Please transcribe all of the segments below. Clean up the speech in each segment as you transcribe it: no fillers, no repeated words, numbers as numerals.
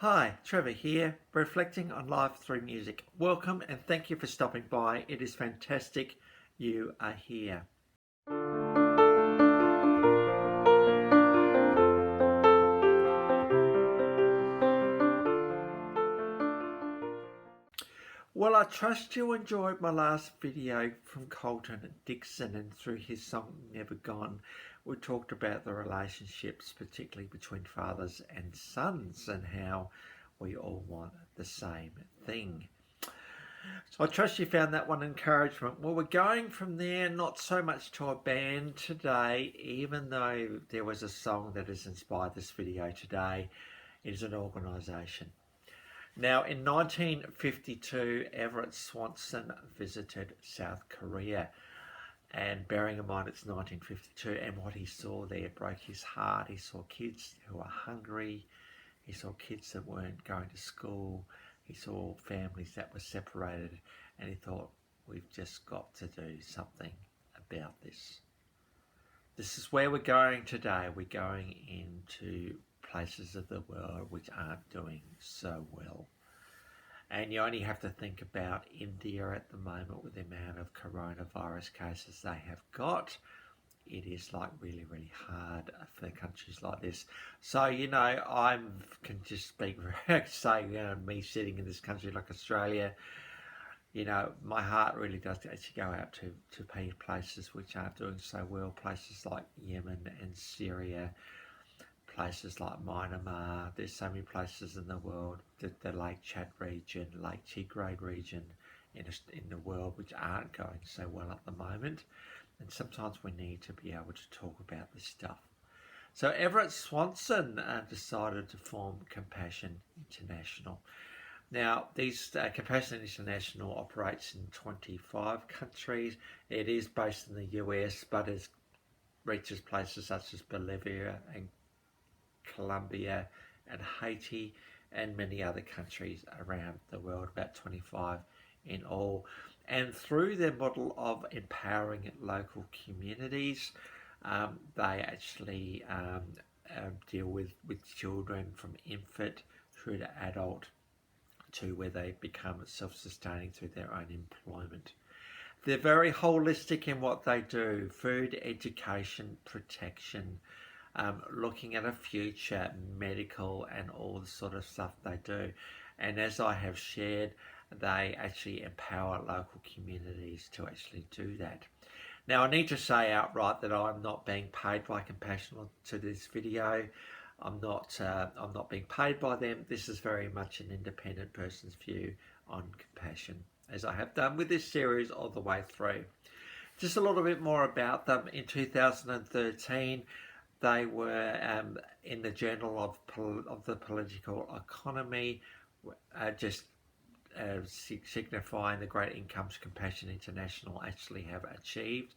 Hi, Trevor here, reflecting on life through music. Welcome and thank you for stopping by. It is fantastic you are here. Well, I trust you enjoyed my last video from Colton Dixon, and through his song Never Gone, we talked about the relationships, particularly between fathers and sons, and how we all want the same thing. So I trust you found that one encouragement. Well, we're going from there not so much to a band today, even though there was a song that has inspired this video today. It is an organisation. Now, in 1952, Everett Swanson visited South Korea. And bearing in mind it's 1952, and what he saw there broke his heart. He saw kids who were hungry. He saw kids that weren't going to school. He saw families that were separated, and he thought, we've just got to do something about this. This is where we're going today. We're going into places of the world which aren't doing so well. And you only have to think about India at the moment with the amount of coronavirus cases they have got. It is like really, really hard for countries like this. So, I can just speak for say, me sitting in this country like Australia, my heart really does actually go out to places which aren't doing so well, places like Yemen and Syria, places like Myanmar. There's so many places in the world, the Lake Chad region, Lake Tigray region in the world which aren't going so well at the moment. And sometimes we need to be able to talk about this stuff. So Everett Swanson decided to form Compassion International. Now, Compassion International operates in 25 countries. It is based in the US, but it reaches places such as Bolivia and Colombia and Haiti and many other countries around the world, about 25 in all. And through their model of empowering local communities, they actually deal with children from infant through to adult to where they become self-sustaining through their own employment. They're very holistic in what they do: food, education, protection, looking at a future, medical, and all the sort of stuff they do. And as I have shared, they actually empower local communities to actually do that. Now, I need to say outright that I'm not being paid by Compassion to this video. I'm not being paid by them. This is very much an independent person's view on Compassion, as I have done with this series all the way through. Just a little bit more about them. In 2013, they were in the Journal of the Political Economy, signifying the great incomes Compassion International actually have achieved.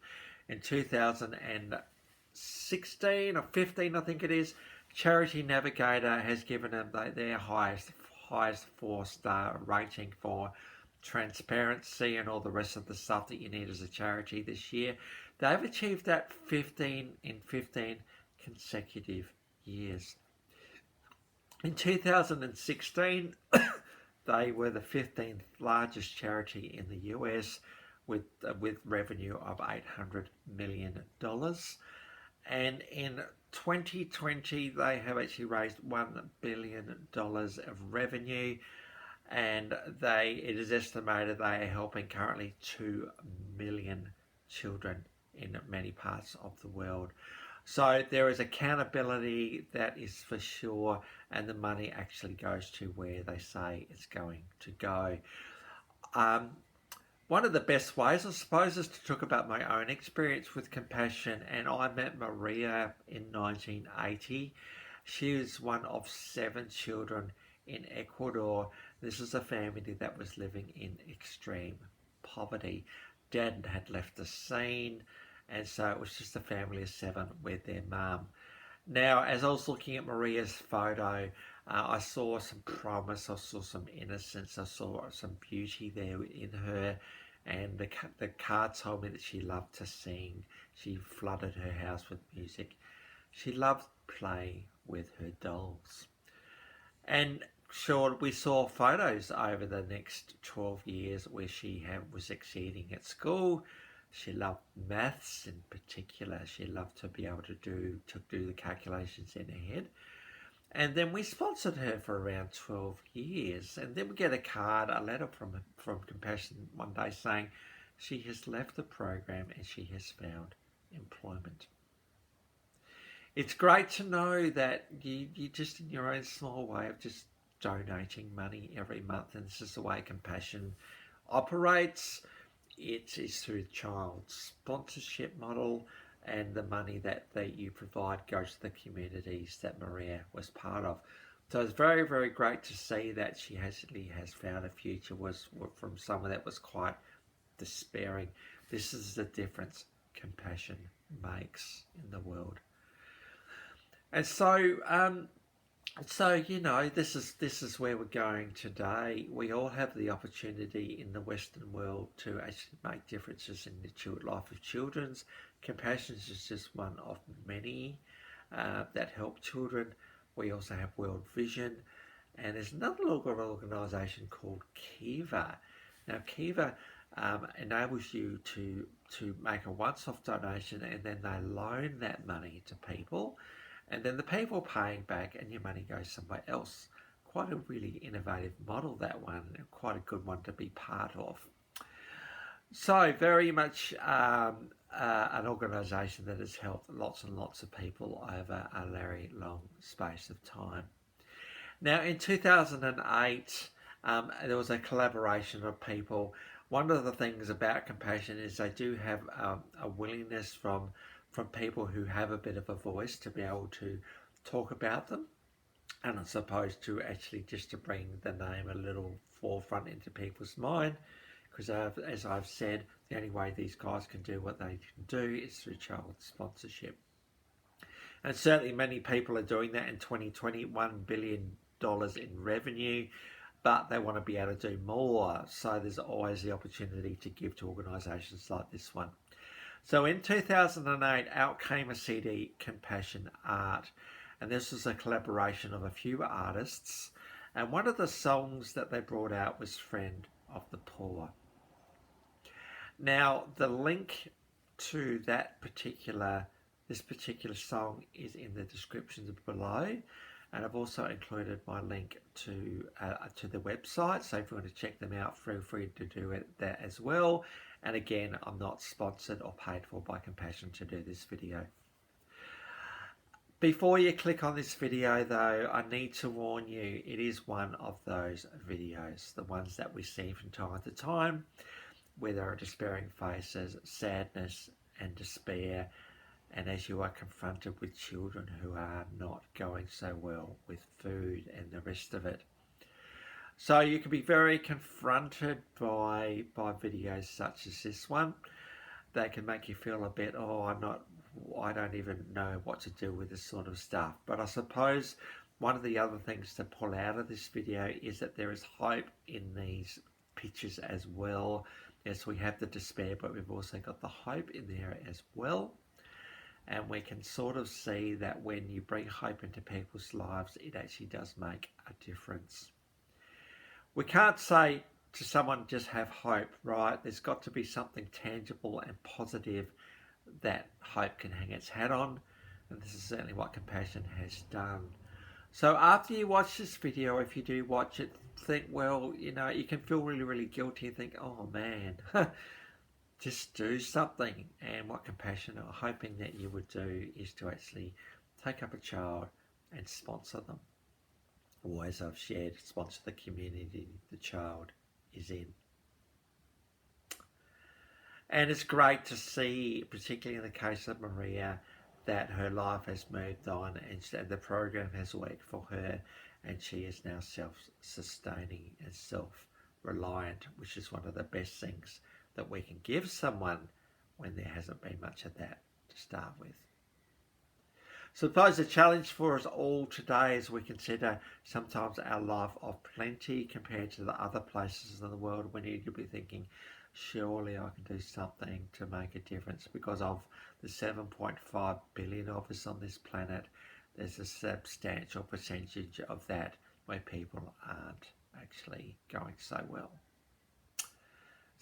In 2016 or 15, I think it is, Charity Navigator has given them their highest 4-star rating for transparency and all the rest of the stuff that you need as a charity this year. They've achieved that 15 consecutive years. In 2016, they were the 15th largest charity in the US with revenue of $800 million. And in 2020, they have actually raised $1 billion of revenue, and it is estimated they are helping currently 2 million children in many parts of the world. So there is accountability, that is for sure, and the money actually goes to where they say it's going to go. One of the best ways, I suppose, is to talk about my own experience with Compassion. And I met Maria in 1980. She was one of 7 children in Ecuador. This is a family that was living in extreme poverty. Dad had left the scene, and so it was just a family of 7 with their mum. Now, as I was looking at Maria's photo, I saw some promise, I saw some innocence, I saw some beauty there in her. And the card told me that she loved to sing. She flooded her house with music. She loved playing with her dolls. And sure we saw photos over the next 12 years where she was exceeding at school. She loved maths in particular. She loved to be able to do the calculations in her head. And then we sponsored her for around 12 years. And then we get a letter from Compassion one day saying she has left the program and she has found employment. It's great to know that you just in your own small way of just donating money every month, and this is the way Compassion operates. It is through the child sponsorship model, and the money that you provide goes to the communities that Maria was part of. So it's very, very great to see that she actually has found a future was from someone that was quite despairing. This is the difference Compassion makes in the world. And so, you know, this is where we're going today. We all have the opportunity in the Western world to actually make differences in the life of children. Compassion is just one of many that help children. We also have World Vision, and there's another organisation called Kiva. Now, Kiva enables you to make a once-off donation, and then they loan that money to people. And then the people paying back and your money goes somewhere else. Quite a really innovative model, that one, and quite a good one to be part of. So very much an organisation that has helped lots and lots of people over a very long space of time. Now in 2008, there was a collaboration of people. One of the things about Compassion is they do have a willingness from people who have a bit of a voice to be able to talk about them, and I suppose to actually just to bring the name a little forefront into people's mind, because as I've said, the only way these guys can do what they can do is through child sponsorship. And certainly many people are doing that in 2020, $1 billion in revenue, but they want to be able to do more. So there's always the opportunity to give to organisations like this one. So in 2008, out came a CD, Compassion Art, and this was a collaboration of a few artists. And one of the songs that they brought out was Friend of the Poor. Now, the link to this particular song is in the descriptions below, and I've also included my link to the website. So if you want to check them out, feel free to do it there as well. And again, I'm not sponsored or paid for by Compassion to do this video. Before you click on this video though, I need to warn you, it is one of those videos, the ones that we see from time to time, where there are despairing faces, sadness and despair, and as you are confronted with children who are not going so well with food and the rest of it. So you can be very confronted by videos such as this one. That can make you feel a bit, I don't even know what to do with this sort of stuff. But I suppose one of the other things to pull out of this video is that there is hope in these pictures as well. Yes, we have the despair, but we've also got the hope in there as well. And we can sort of see that when you bring hope into people's lives, it actually does make a difference. We can't say to someone just have hope, right? There's got to be something tangible and positive that hope can hang its hat on, and this is certainly what Compassion has done. So after you watch this video, if you do watch it, think, well, you know, you can feel really, really guilty and think, oh man, just do something. And what Compassion are hoping that you would do is to actually take up a child and sponsor them. Or as I've shared, sponsor the community the child is in. And it's great to see, particularly in the case of Maria, that her life has moved on and the program has worked for her, and she is now self-sustaining and self-reliant, which is one of the best things that we can give someone when there hasn't been much of that to start with. So I suppose the challenge for us all today as we consider sometimes our life of plenty compared to the other places in the world, we need to be thinking, surely I can do something to make a difference, because of the 7.5 billion of us on this planet, there's a substantial percentage of that where people aren't actually going so well.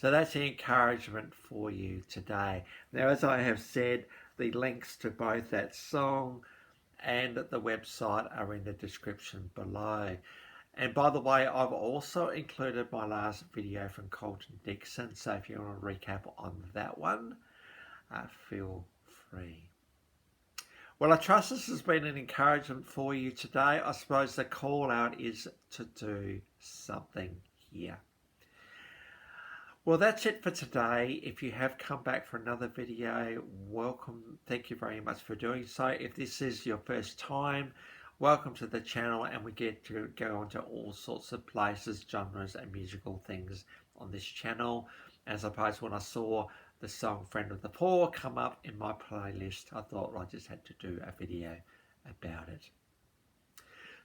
So that's the encouragement for you today. Now, as I have said, the links to both that song and the website are in the description below. And by the way, I've also included my last video from Colton Dixon, so if you want to recap on that one, feel free. Well, I trust this has been an encouragement for you today. I suppose the call out is to do something here. Well, that's it for today. If you have come back for another video, welcome. Thank you very much for doing so. If this is your first time, welcome to the channel, and we get to go into all sorts of places, genres and musical things on this channel. And I suppose when I saw the song Friend of the Poor come up in my playlist, I thought I just had to do a video about it.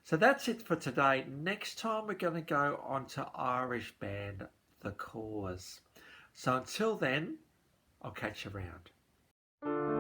So that's it for today. Next time we're going to go on to Irish band The Cause. So until then, I'll catch you around.